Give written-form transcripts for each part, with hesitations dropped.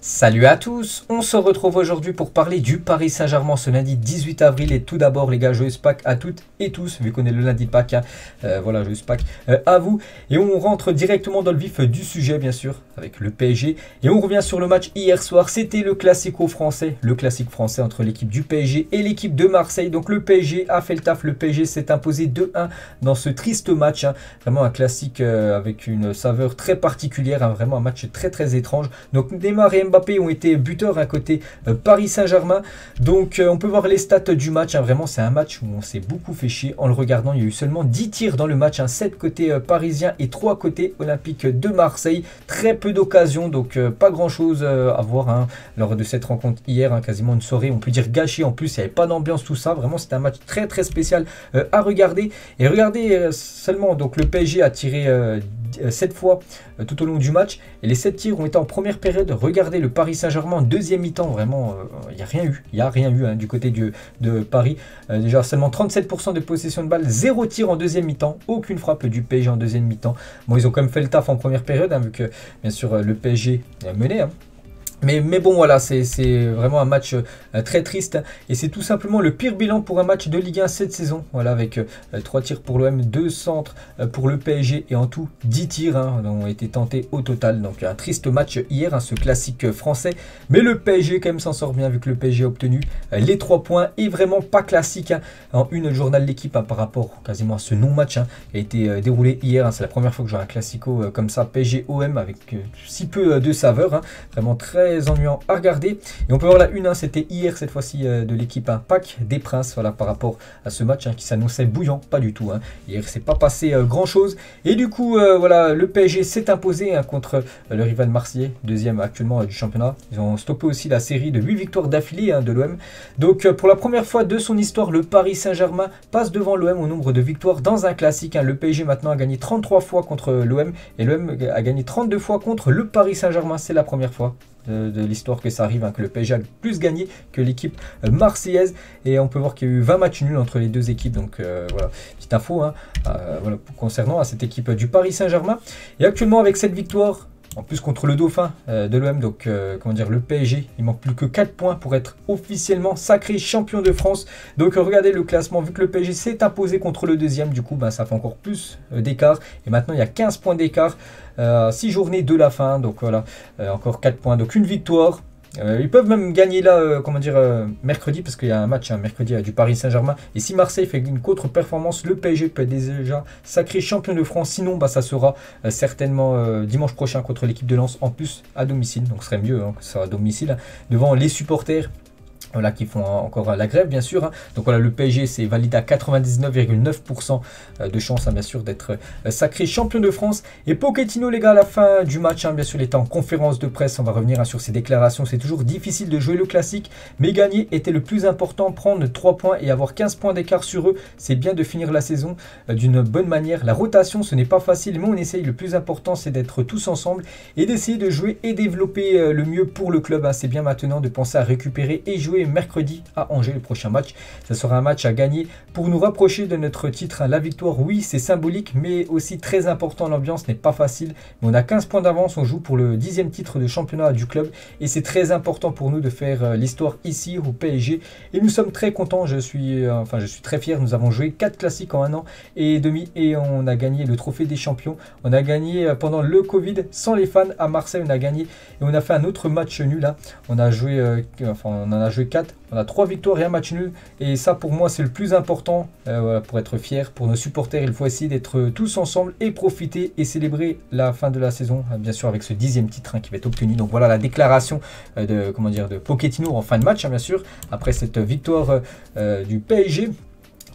Salut à tous, on se retrouve aujourd'hui pour parler du Paris Saint-Germain ce lundi 18 avril et tout d'abord les gars, joyeuse Pâques à toutes et tous, vu qu'on est le lundi de Pâques, hein. Voilà, joyeuse Pâques à vous. Et on rentre directement dans le vif du sujet bien sûr, avec le PSG. Et on revient sur le match hier soir, c'était le classique français entre l'équipe du PSG et l'équipe de Marseille. Donc le PSG a fait le taf, le PSG s'est imposé 2-1 dans ce triste match, hein. Vraiment un classique avec une saveur très particulière, hein. Vraiment un match très étrange. Donc Neymar et Mbappé ont été buteurs à côté Paris Saint-Germain. Donc on peut voir les stats du match, hein. Vraiment c'est un match où on s'est beaucoup fait chier en le regardant. Il y a eu seulement 10 tirs dans le match, hein. 7 côté parisien et 3 côté olympique de Marseille. Très peu d'occasions, donc pas grand chose à voir, hein, lors de cette rencontre hier, hein. Quasiment une soirée on peut dire gâchée. En plus il n'y avait pas d'ambiance, tout ça. Vraiment c'était un match très spécial à regarder. Et regardez seulement, donc le PSG a tiré 7 fois tout au long du match et les 7 tirs ont été en première période. Regardez le Paris Saint-Germain en deuxième mi-temps, vraiment il n'y a rien eu hein, du côté de Paris. Déjà seulement 37% de possession de balle, 0 tir en deuxième mi-temps, aucune frappe du PSG en deuxième mi-temps. Bon, ils ont quand même fait le taf en première période, hein, vu que bien sûr le PSG a mené, hein. Mais bon voilà, c'est vraiment un match très triste et c'est tout simplement le pire bilan pour un match de Ligue 1 cette saison. Voilà, avec 3 tirs pour l'OM, 2 centres pour le PSG et en tout 10 tirs, hein, ont été tentés au total. Donc un triste match hier, hein, ce classique français. Mais le PSG quand même s'en sort bien vu que le PSG a obtenu les 3 points et vraiment pas classique, hein, en une journal de l'équipe, hein, par rapport quasiment à ce non-match, hein, qui a été déroulé hier, hein. C'est la première fois que je vois un classico comme ça, PSG-OM, avec si peu de saveur, hein. Vraiment très ennuyant à regarder. Et on peut voir la une, hein, c'était hier cette fois-ci de l'équipe, hein, Pac des Princes, voilà, par rapport à ce match, hein, qui s'annonçait bouillant, pas du tout, hein. Hier c'est pas passé grand chose et du coup voilà, le PSG s'est imposé, hein, contre le rival marseillais, deuxième actuellement du championnat. Ils ont stoppé aussi la série de 8 victoires d'affilée, hein, de l'OM. Donc pour la première fois de son histoire, le Paris Saint-Germain passe devant l'OM au nombre de victoires dans un classique, hein. Le PSG maintenant a gagné 33 fois contre l'OM et l'OM a gagné 32 fois contre le Paris Saint-Germain. C'est la première fois de l'histoire que ça arrive, hein, que le PSG a plus gagné que l'équipe marseillaise. Et on peut voir qu'il y a eu 20 matchs nuls entre les deux équipes. Donc voilà, petite info, hein, voilà, concernant à cette équipe du Paris Saint-Germain. Et actuellement avec cette victoire, en plus contre le dauphin de l'OM, donc comment dire, le PSG, il manque plus que 4 points pour être officiellement sacré champion de France. Donc regardez le classement, vu que le PSG s'est imposé contre le deuxième, du coup ça fait encore plus d'écart. Et maintenant il y a 15 points d'écart, 6 journées de la fin, donc voilà, encore 4 points, donc une victoire. Ils peuvent même gagner là, comment dire, mercredi, parce qu'il y a un match, hein, mercredi du Paris Saint-Germain. Et si Marseille fait une contre-performance, le PSG peut être déjà sacré champion de France. Sinon, ça sera certainement dimanche prochain contre l'équipe de Lens, en plus à domicile. Donc ce serait mieux, hein, que ce soit à domicile, hein, devant les supporters. Voilà, qui font encore la grève bien sûr, hein. Donc voilà, le PSG c'est validé à 99,9% de chance, hein, bien sûr, d'être sacré champion de France. Et Pochettino les gars, à la fin du match, hein, bien sûr il était en conférence de presse. On va revenir, hein, sur ses déclarations. C'est toujours difficile de jouer le classique, mais gagner était le plus important. Prendre 3 points et avoir 15 points d'écart sur eux, c'est bien de finir la saison d'une bonne manière. La rotation ce n'est pas facile, mais on essaye. Le plus important c'est d'être tous ensemble et d'essayer de jouer et développer le mieux pour le club, hein. C'est bien maintenant de penser à récupérer et jouer mercredi à Angers. Le prochain match, ça sera un match à gagner pour nous rapprocher de notre titre. La victoire, oui, c'est symbolique, mais aussi très important. L'ambiance n'est pas facile, mais on a 15 points d'avance. On joue pour le 10e titre de championnat du club et c'est très important pour nous de faire l'histoire ici au PSG. Et nous sommes très contents. Je suis très fier. Nous avons joué 4 classiques en 1 an et demi et on a gagné le trophée des champions. On a gagné pendant le Covid sans les fans à Marseille. On a gagné et on a fait un autre match nul là. On a joué, on en a joué 4, on a 3 victoires et un match nul. Et ça pour moi c'est le plus important, voilà, pour être fier. Pour nos supporters, il faut essayer d'être tous ensemble et profiter et célébrer la fin de la saison, bien sûr avec ce 10e titre, hein, qui va être obtenu. Donc voilà la déclaration de Pochettino en fin de match, hein, bien sûr, après cette victoire du PSG.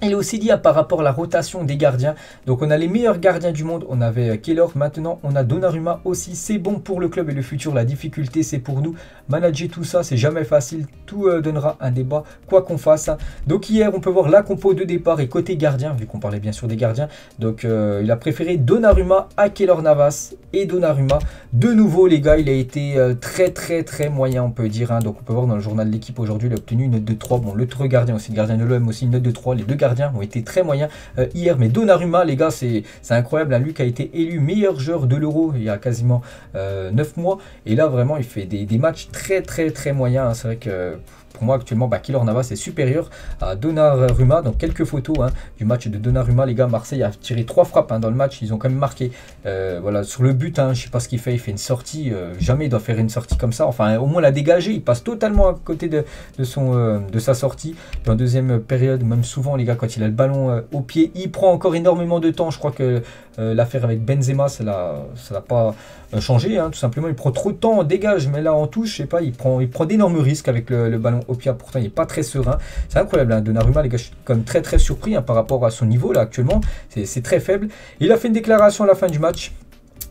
Il a aussi dit, hein, par rapport à la rotation des gardiens. Donc on a les meilleurs gardiens du monde. On avait Keylor, maintenant on a Donnarumma aussi. C'est bon pour le club et le futur. La difficulté c'est pour nous. Manager tout ça c'est jamais facile. Tout donnera un débat quoi qu'on fasse, hein. Donc hier on peut voir la compo de départ et côté gardien, vu qu'on parlait bien sûr des gardiens. Donc il a préféré Donnarumma à Keylor Navas. Et Donnarumma de nouveau les gars, il a été très moyen on peut dire, hein. Donc on peut voir dans le journal de l'équipe aujourd'hui, il a obtenu une note de 3. Bon, l'autre gardien aussi, le gardien de l'OM aussi, une note de 3. Les deux gardiens gardiens ont été très moyens hier. Mais Donnarumma, les gars, c'est incroyable. Lui qui a été élu meilleur joueur de l'Euro il y a quasiment 9 mois. Et là, vraiment, il fait des matchs très moyens. Hein. C'est vrai que pour moi actuellement, Keylor Navas est supérieur à Donnarumma. Donc quelques photos du match de Donnarumma. Les gars, Marseille a tiré 3 frappes dans le match. Ils ont quand même marqué. Voilà, sur le but, je ne sais pas ce qu'il fait. Il fait une sortie. Jamais il doit faire une sortie comme ça. Enfin, au moins la dégager. Il passe totalement à côté de sa sortie. Puis en deuxième période, même souvent, les gars, quand il a le ballon au pied, il prend encore énormément de temps. Je crois que l'affaire avec Benzema, ça n'a pas changé. Tout simplement, il prend trop de temps, on dégage. Mais là, en touche, je sais pas, il prend d'énormes risques avec le ballon au pied. Pourtant, il n'est pas très serein. C'est incroyable. Donnarumma, les gars, je suis quand même très surpris par rapport à son niveau là actuellement. C'est très faible. Il a fait une déclaration à la fin du match.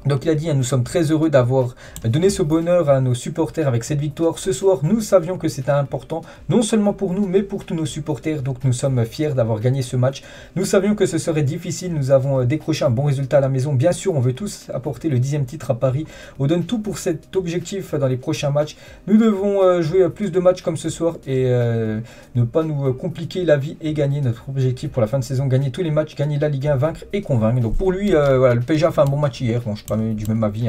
Donc il a dit, nous sommes très heureux d'avoir donné ce bonheur à nos supporters avec cette victoire. Ce soir, nous savions que c'était important, non seulement pour nous, mais pour tous nos supporters. Donc nous sommes fiers d'avoir gagné ce match. Nous savions que ce serait difficile. Nous avons décroché un bon résultat à la maison. Bien sûr, on veut tous apporter le 10e titre à Paris. On donne tout pour cet objectif dans les prochains matchs. Nous devons jouer plus de matchs comme ce soir et ne pas nous compliquer la vie et gagner notre objectif pour la fin de saison. Gagner tous les matchs, gagner la Ligue 1, vaincre et convaincre. Donc pour lui, voilà, le PSG a fait un bon match hier. Bon, je sais pas du même avis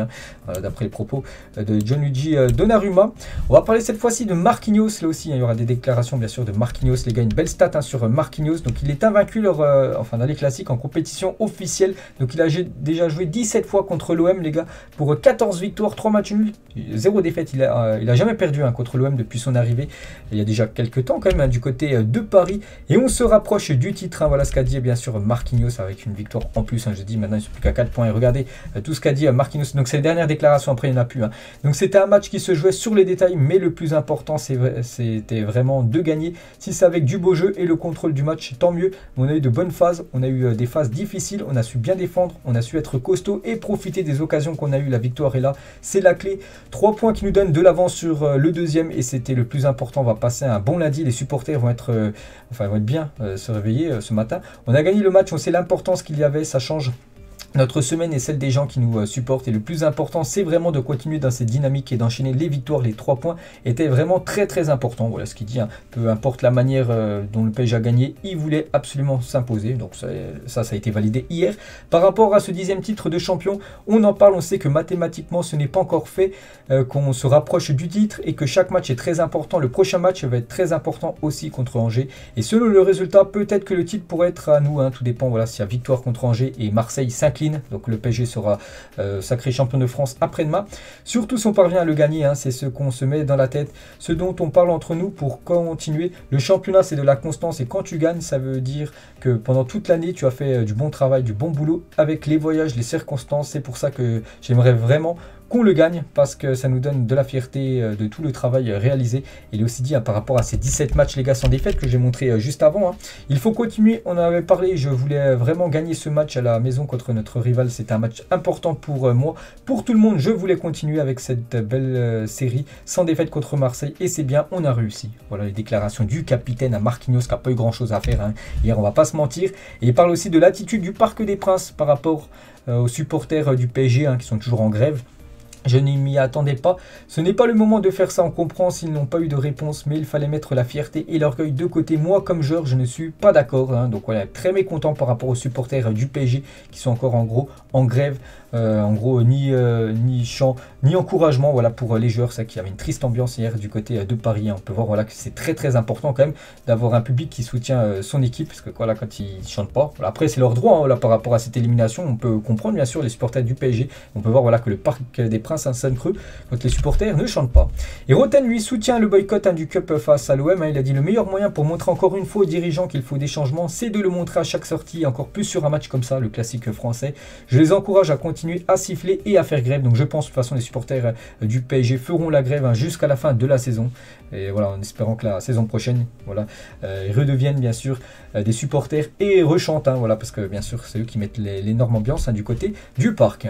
d'après les propos de Gianluigi Donnarumma. On va parler cette fois-ci de Marquinhos. Là aussi, il y aura des déclarations bien sûr de Marquinhos. Les gars, une belle stat sur Marquinhos. Donc il est invaincu dans les classiques en compétition officielle. Donc il a déjà joué 17 fois contre l'OM, les gars, pour 14 victoires, 3 matchs nuls, 0 défaite. Il a jamais perdu contre l'OM depuis son arrivée. Il y a déjà quelques temps quand même du côté de Paris. Et on se rapproche du titre. Voilà ce qu'a dit bien sûr Marquinhos avec une victoire en plus. Je dis maintenant il ne sont plus qu'à 4 points. Et regardez tout ce qu'a dit Marquinhos. Donc c'est la dernière déclaration, après il n'y en a plus. Donc c'était un match qui se jouait sur les détails, mais le plus important c'était vraiment de gagner. Si c'est avec du beau jeu et le contrôle du match, tant mieux. On a eu de bonnes phases, on a eu des phases difficiles, on a su bien défendre, on a su être costaud et profiter des occasions qu'on a eues. La victoire est là, c'est la clé. 3 points qui nous donnent de l'avance sur le deuxième et c'était le plus important. On va passer un bon lundi, les supporters vont être bien se réveiller ce matin. On a gagné le match, on sait l'importance qu'il y avait, ça change notre semaine et celle des gens qui nous supportent. Et le plus important, c'est vraiment de continuer dans cette dynamique et d'enchaîner les victoires. Les 3 points étaient vraiment très importants. Voilà ce qu'il dit. Peu importe la manière dont le PSG a gagné, il voulait absolument s'imposer. Donc ça a été validé hier. Par rapport à ce 10e titre de champion, on en parle. On sait que mathématiquement, ce n'est pas encore fait, qu'on se rapproche du titre et que chaque match est très important. Le prochain match va être très important aussi contre Angers. Et selon le résultat, peut-être que le titre pourrait être à nous. Tout dépend. Voilà, s'il y a victoire contre Angers et Marseille s'incline. Donc le PSG sera sacré champion de France après-demain. Surtout si on parvient à le gagner, c'est ce qu'on se met dans la tête, ce dont on parle entre nous pour continuer. Le championnat, c'est de la constance et quand tu gagnes, ça veut dire que pendant toute l'année, tu as fait du bon travail, du bon boulot avec les voyages, les circonstances. C'est pour ça que j'aimerais vraiment qu'on le gagne parce que ça nous donne de la fierté de tout le travail réalisé. Il est aussi dit par rapport à ces 17 matchs les gars sans défaite que j'ai montré juste avant. Il faut continuer, on en avait parlé, je voulais vraiment gagner ce match à la maison contre notre rival. C'était un match important pour moi, pour tout le monde. Je voulais continuer avec cette belle série sans défaite contre Marseille et c'est bien, on a réussi. Voilà les déclarations du capitaine à Marquinhos qui n'a pas eu grand chose à faire hier, on va pas se mentir. Et il parle aussi de l'attitude du Parc des Princes par rapport aux supporters du PSG qui sont toujours en grève. Je ne m'y attendais pas. Ce n'est pas le moment de faire ça. On comprend s'ils n'ont pas eu de réponse, mais il fallait mettre la fierté et l'orgueil de côté. Moi, comme joueur, je ne suis pas d'accord. Donc voilà, très mécontent par rapport aux supporters du PSG qui sont encore en gros en grève. En gros, ni chant, ni encouragement voilà, pour les joueurs. C'est qu'il y avait une triste ambiance hier du côté de Paris. On peut voir voilà, que c'est très important quand même d'avoir un public qui soutient son équipe. Parce que voilà, quand ils ne chantent pas, voilà, après c'est leur droit voilà, par rapport à cette élimination. On peut comprendre bien sûr les supporters du PSG. On peut voir voilà, que le Parc des Princes sonne creux quand les supporters ne chantent pas. Et Roten lui soutient le boycott du Cup face à l'OM. Il a dit le meilleur moyen pour montrer encore une fois aux dirigeants qu'il faut des changements, c'est de le montrer à chaque sortie, encore plus sur un match comme ça, le classique français. Je les encourage à continuer à siffler et à faire grève. Donc je pense de toute façon les supporters du PSG feront la grève jusqu'à la fin de la saison. Et voilà, en espérant que la saison prochaine, voilà, ils redeviennent bien sûr des supporters et rechantent, voilà, parce que bien sûr c'est eux qui mettent l'énorme ambiance du côté du parc.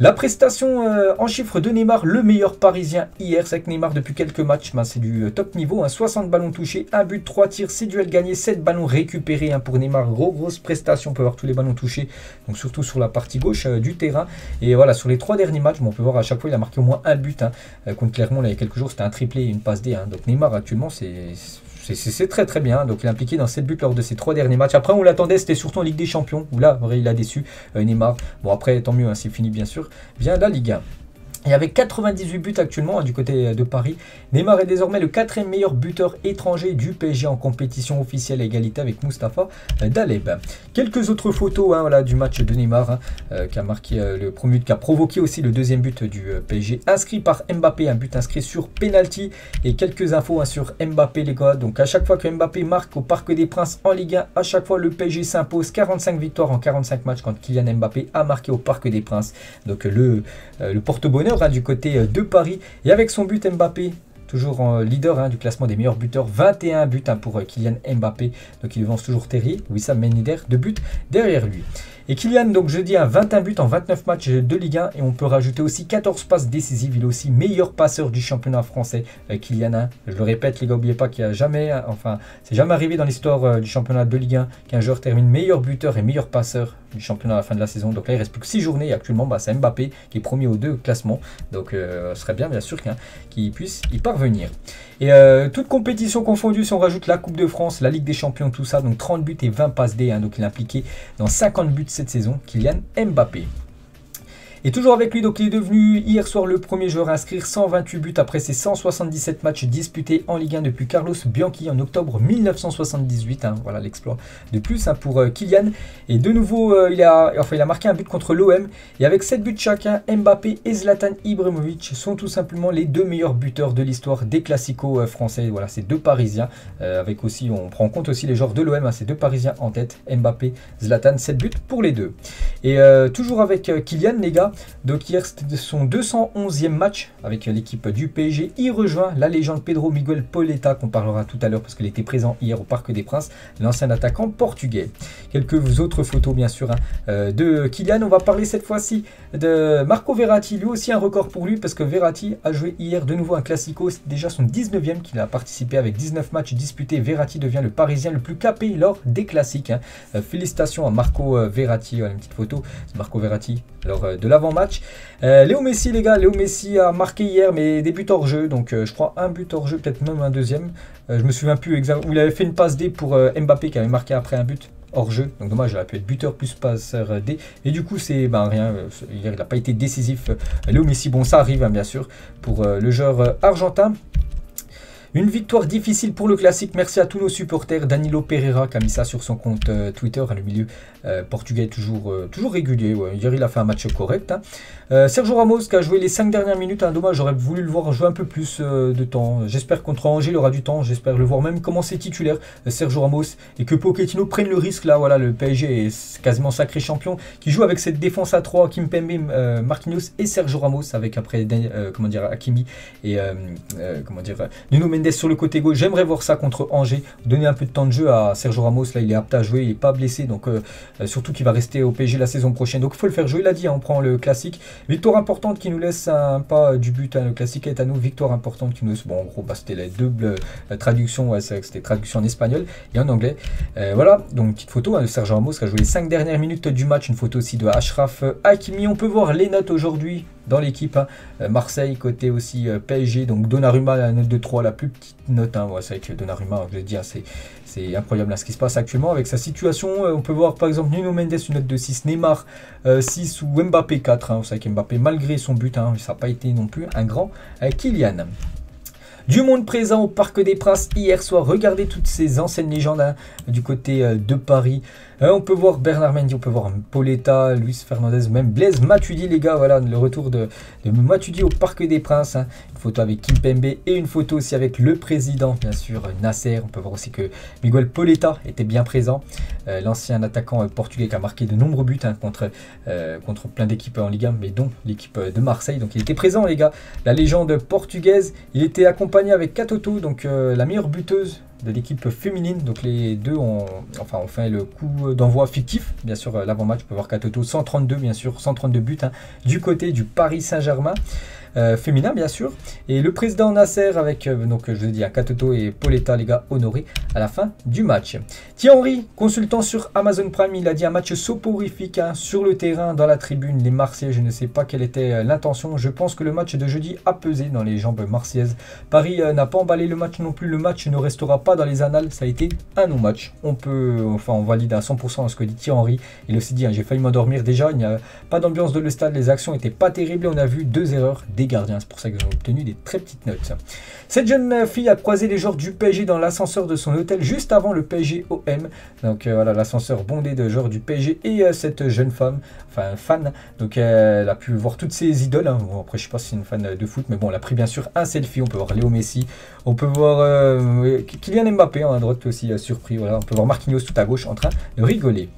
La prestation en chiffres de Neymar, le meilleur parisien hier. C'est que Neymar depuis quelques matchs, c'est du top niveau. 60 ballons touchés, 1 but, 3 tirs, 6 duels gagnés, 7 ballons récupérés pour Neymar. Grosse prestation, on peut voir tous les ballons touchés, donc surtout sur la partie gauche du terrain. Et voilà, sur les 3 derniers matchs, on peut voir à chaque fois il a marqué au moins un but. Contre Clermont, il y a quelques jours, c'était un triplé et une passe D. Donc Neymar actuellement, c'est c'est très très bien. Donc il est impliqué dans 7 buts lors de ses 3 derniers matchs. Après on l'attendait, c'était surtout en Ligue des Champions, où là, il a déçu Neymar. Bon après, tant mieux, hein, c'est fini bien sûr. Vient la Ligue 1. Et avec 98 buts actuellement du côté de Paris, Neymar est désormais le 4e meilleur buteur étranger du PSG en compétition officielle à égalité avec Mustapha Daleb. Quelques autres photos voilà, du match de Neymar qui a marqué le premier but, qui a provoqué aussi le deuxième but du PSG, inscrit par Mbappé, un but inscrit sur penalty. Et quelques infos sur Mbappé les gars. Donc à chaque fois que Mbappé marque au Parc des Princes en Ligue 1, à chaque fois le PSG s'impose. 45 victoires en 45 matchs quand Kylian Mbappé a marqué au Parc des Princes. Donc le porte-bonheur du côté de Paris. Et avec son but, Mbappé toujours en leader du classement des meilleurs buteurs, 21 buts pour Kylian Mbappé, donc il devance toujours Terry, Wissam Ben Yedder, 2 buts derrière lui. Et Kylian, donc jeudi, a 21 buts en 29 matchs de Ligue 1, et on peut rajouter aussi 14 passes décisives. Il est aussi meilleur passeur du championnat français, Kylian. Je le répète les gars, n'oubliez pas qu'il n'y a jamais, c'est jamais arrivé dans l'histoire du championnat de Ligue 1 qu'un joueur termine meilleur buteur et meilleur passeur du championnat à la fin de la saison. Donc là il reste plus que 6 journées, et actuellement c'est Mbappé qui est premier aux 2 classements, donc ce serait bien sûr qu'il puisse y parvenir. Et toute compétition confondue, si on rajoute la Coupe de France, la Ligue des Champions, tout ça, donc 30 buts et 20 passes D, donc il est impliqué dans 50 buts cette saison, Kylian Mbappé. Et toujours avec lui, donc il est devenu hier soir le premier joueur à inscrire 128 buts après ses 177 matchs disputés en Ligue 1 depuis Carlos Bianchi en octobre 1978. Voilà l'exploit de plus pour Kylian. Et de nouveau, il a marqué un but contre l'OM. Et avec 7 buts chacun, Mbappé et Zlatan Ibrahimovic sont tout simplement les 2 meilleurs buteurs de l'histoire des classicos français. Voilà, ces 2 Parisiens. Avec aussi, on prend en compte aussi les joueurs de l'OM, ces 2 Parisiens en tête. Mbappé, Zlatan, 7 buts pour les 2. Et toujours avec Kylian, les gars. Donc hier c'était son 211e match avec l'équipe du PSG. Il rejoint la légende Pedro Miguel Poletta qu'on parlera tout à l'heure parce qu'il était présent hier au Parc des Princes, l'ancien attaquant portugais. Quelques autres photos bien sûr de Kylian. On va parler cette fois-ci de Marco Verratti, lui aussi un record pour lui parce que Verratti a joué hier de nouveau un classico. C'est déjà son 19e qu'il a participé avec 19 matchs disputés. Verratti devient le Parisien le plus capé lors des classiques. Félicitations à Marco Verratti. Voilà une petite photo, c'est Marco Verratti lors de l'avant-match. Léo Messi les gars, Léo Messi a marqué hier mais des buts hors jeu, donc je crois un but hors jeu, peut-être même un deuxième. Je me souviens plus exactement, où il avait fait une passe D pour Mbappé qui avait marqué après un but hors jeu, donc dommage, il aurait pu être buteur plus passeur D, et du coup c'est rien, il n'a pas été décisif Léo Messi. Bon, ça arrive bien sûr pour le joueur argentin. Une victoire difficile pour le classique. Merci à tous nos supporters. Danilo Pereira qui a mis ça sur son compte Twitter. Le milieu portugais toujours régulier. Ouais. Hier, il a fait un match correct. Sergio Ramos qui a joué les 5 dernières minutes. Dommage, j'aurais voulu le voir jouer un peu plus de temps. J'espère contre Angers, il aura du temps. J'espère le voir même commencer titulaire, Sergio Ramos. Et que Pochettino prenne le risque. Là, voilà, le PSG est quasiment sacré champion. Qui joue avec cette défense à 3. Kimpembe, Marquinhos et Sergio Ramos. Avec après, Hakimi et Nuno Mendes sur le côté gauche. J'aimerais voir ça contre Angers, donner un peu de temps de jeu à Sergio Ramos. Là il est apte à jouer, il n'est pas blessé, donc surtout qu'il va rester au PSG la saison prochaine, donc il faut le faire jouer. Il a dit, on prend le classique, victoire importante qui nous laisse pas du but, le classique est à nous, victoire importante qui nous laisse, bon en gros c'était la double traduction, c'est vrai que c'était traduction en espagnol et en anglais. Voilà, donc une petite photo de Sergio Ramos qui a joué les 5 dernières minutes du match, une photo aussi de Achraf Hakimi. On peut voir les notes aujourd'hui dans l'équipe, Marseille côté aussi PSG, donc Donnarumma la note de 3, la plus petite note, c'est vrai que Donnarumma, je l'ai dit, c'est incroyable ce qui se passe actuellement avec sa situation. On peut voir par exemple Nuno Mendes une note de 6, Neymar 6 ou Mbappé 4, c'est vrai qu'Mbappé malgré son but, ça n'a pas été non plus un grand Kylian. Du monde présent au Parc des Princes hier soir, regardez toutes ces anciennes légendes du côté de Paris. On peut voir Bernard Mendy, on peut voir Poletta, Luis Fernandez, même Blaise Matuidi les gars, voilà le retour de Matuidi au Parc des Princes. Une photo avec Kimpembe et une photo aussi avec le président, bien sûr, Nasser. On peut voir aussi que Miguel Poletta était bien présent, l'ancien attaquant portugais qui a marqué de nombreux buts contre plein d'équipes en Ligue 1, mais dont l'équipe de Marseille. Donc il était présent les gars, la légende portugaise. Il était accompagné avec Katoto, donc la meilleure buteuse de l'équipe féminine. Donc les deux ont fait le coup d'envoi fictif, bien sûr l'avant-match. On peut voir Katoto 132 bien sûr, 132 buts du côté du Paris Saint-Germain. féminin bien sûr. Et le président Nasser avec, donc je vous ai dit, Katoto et Pauletta, les gars, honorés à la fin du match. Thierry Henry, consultant sur Amazon Prime, il a dit un match soporifique hein, sur le terrain, dans la tribune, les Marseillais, je ne sais pas quelle était l'intention. Je pense que le match de jeudi a pesé dans les jambes marseillaises. Paris n'a pas emballé le match non plus, le match ne restera pas dans les annales, ça a été un non-match. On valide à 100% ce que dit Thierry Henry. Il a aussi dit, hein, j'ai failli m'endormir déjà, il n'y a pas d'ambiance de le stade, les actions n'étaient pas terribles, on a vu 2 erreurs des gardiens, c'est pour ça qu'ils ont obtenu des très petites notes. Cette jeune fille a croisé les joueurs du PSG dans l'ascenseur de son hôtel juste avant le PSG OM. Donc voilà, l'ascenseur bondé de joueurs du PSG et cette jeune femme, enfin fan, donc elle a pu voir toutes ses idoles. Hein. Bon, après je sais pas si c'est une fan de foot, mais bon, elle a pris bien sûr un selfie. On peut voir Léo Messi, on peut voir Kylian Mbappé hein, à droite aussi surpris. Voilà, on peut voir Marquinhos tout à gauche en train de rigoler.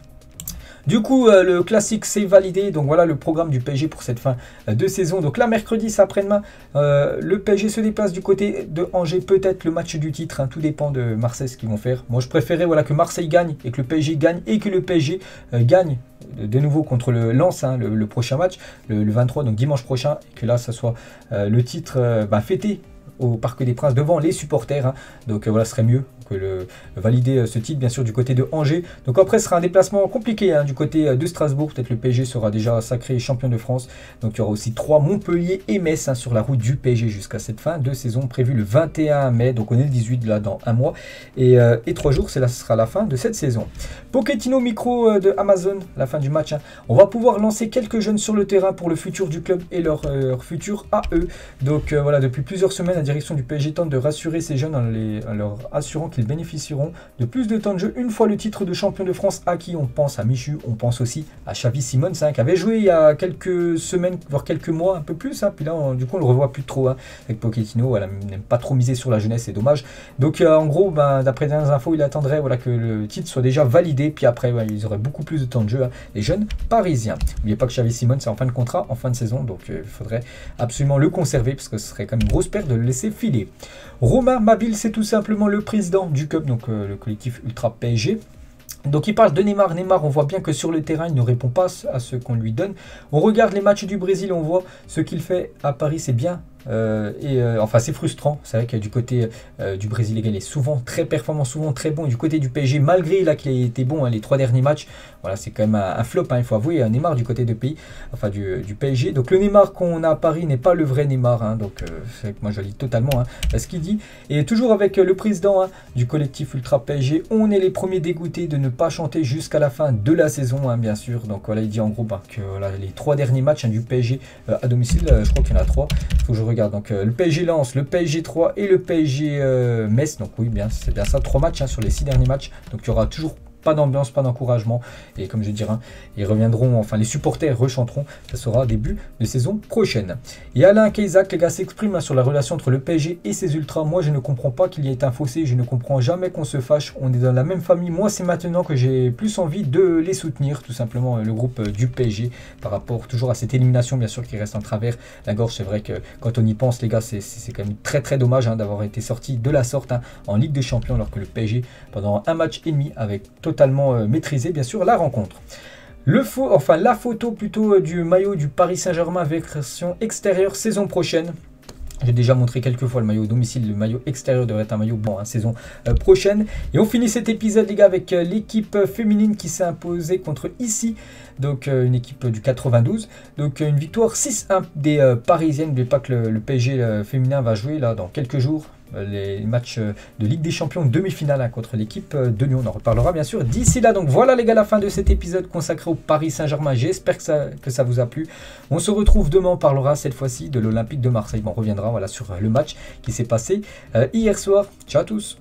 Du coup, le classique c'est validé. Donc voilà le programme du PSG pour cette fin de saison. Donc là, mercredi, c'est après-demain. Le PSG se déplace du côté de Angers. Peut-être le match du titre. Hein, tout dépend de Marseille ce qu'ils vont faire. Moi, je préférais voilà, que Marseille gagne et que le PSG gagne. Et que le PSG gagne de nouveau contre le Lens, hein, le prochain match, le 23, donc dimanche prochain. Et que là, ça soit le titre fêté au Parc des Princes devant les supporters. Hein. Donc voilà, ce serait mieux que valider ce titre bien sûr du côté de Angers. Donc après ce sera un déplacement compliqué hein, du côté de Strasbourg. Peut-être le PSG sera déjà sacré champion de France. Donc il y aura aussi 3 Montpellier et Metz hein, sur la route du PSG jusqu'à cette fin de saison prévue le 21 mai. Donc on est le 18 là dans un mois. Et 3 jours, ce sera la fin de cette saison. Pochettino micro de Amazon, la fin du match. Hein. On va pouvoir lancer quelques jeunes sur le terrain pour le futur du club et leur futur à eux. Donc voilà, depuis plusieurs semaines, la direction du PSG tente de rassurer ces jeunes en leur assurant qu'ils bénéficieront de plus de temps de jeu une fois le titre de champion de France acquis. On pense à Michu, on pense aussi à Xavi Simons hein, qui avait joué il y a quelques semaines, voire quelques mois, un peu plus. Hein, puis là, du coup, on le revoit plus trop hein, avec Pochettino. Voilà, n'aime pas trop miser sur la jeunesse, c'est dommage. Donc, en gros, d'après les infos, il attendrait voilà, que le titre soit déjà validé. Puis après, ils auraient beaucoup plus de temps de jeu, hein, les jeunes parisiens. N'oubliez pas que Xavi Simons est en fin de contrat, en fin de saison. Donc, il faudrait absolument le conserver parce que ce serait quand même une grosse perte de le laisser filer. Romain Mabile, c'est tout simplement le président du club, donc le collectif Ultra PSG. Donc il parle de Neymar. Neymar, on voit bien que sur le terrain, il ne répond pas à ce qu'on lui donne. On regarde les matchs du Brésil, on voit ce qu'il fait à Paris, c'est bien. Enfin c'est frustrant, c'est vrai que du côté du Brésil il est souvent très performant, souvent très bon, et du côté du PSG malgré là qu'il ait été bon hein, les 3 derniers matchs, voilà c'est quand même un flop hein, il faut avouer, un Neymar du côté du PSG. Donc le Neymar qu'on a à Paris n'est pas le vrai Neymar hein, donc c'est que moi je lis totalement hein, ce qu'il dit, et toujours avec le président hein, du collectif Ultra PSG, on est les premiers dégoûtés de ne pas chanter jusqu'à la fin de la saison hein, bien sûr. Donc voilà, il dit en gros que voilà, les 3 derniers matchs hein, du PSG à domicile, je crois qu'il y en a 3, faut que je regarde. Donc le PSG Lens, le PSG 3 et le PSG Metz. Donc oui, bien c'est bien ça, 3 matchs hein, sur les 6 derniers matchs. Donc il y aura toujours pas d'ambiance, pas d'encouragement. Et comme je dirais, hein, ils reviendront, enfin les supporters rechanteront. Ça sera début de saison prochaine. Et Alain Kaysak, les gars, s'exprime hein, sur la relation entre le PSG et ses ultras. Moi, je ne comprends pas qu'il y ait un fossé. Je ne comprends jamais qu'on se fâche. On est dans la même famille. Moi, c'est maintenant que j'ai plus envie de les soutenir. Tout simplement, le groupe du PSG. Par rapport toujours à cette élimination, bien sûr, qui reste en travers la gorge. C'est vrai que quand on y pense, les gars, c'est quand même très très dommage hein, d'avoir été sorti de la sorte hein, en Ligue des Champions. Alors que le PSG, pendant un match et demi, avec totalement maîtrisé bien sûr la rencontre. La photo plutôt du maillot du Paris Saint-Germain version extérieure saison prochaine. J'ai déjà montré quelques fois le maillot domicile, le maillot extérieur devrait être un maillot blanc hein, saison prochaine. Et on finit cet épisode les gars avec l'équipe féminine qui s'est imposée contre ici, donc une équipe du 92. Donc une victoire 6-1 des Parisiennes. N'oubliez pas que le PSG féminin va jouer là dans quelques jours les matchs de Ligue des Champions demi-finale hein, contre l'équipe de Lyon. On en reparlera bien sûr d'ici là. Donc voilà les gars, la fin de cet épisode consacré au Paris Saint-Germain. J'espère que ça vous a plu. On se retrouve demain, on parlera cette fois-ci de l'Olympique de Marseille. On reviendra voilà, sur le match qui s'est passé hier soir. Ciao à tous.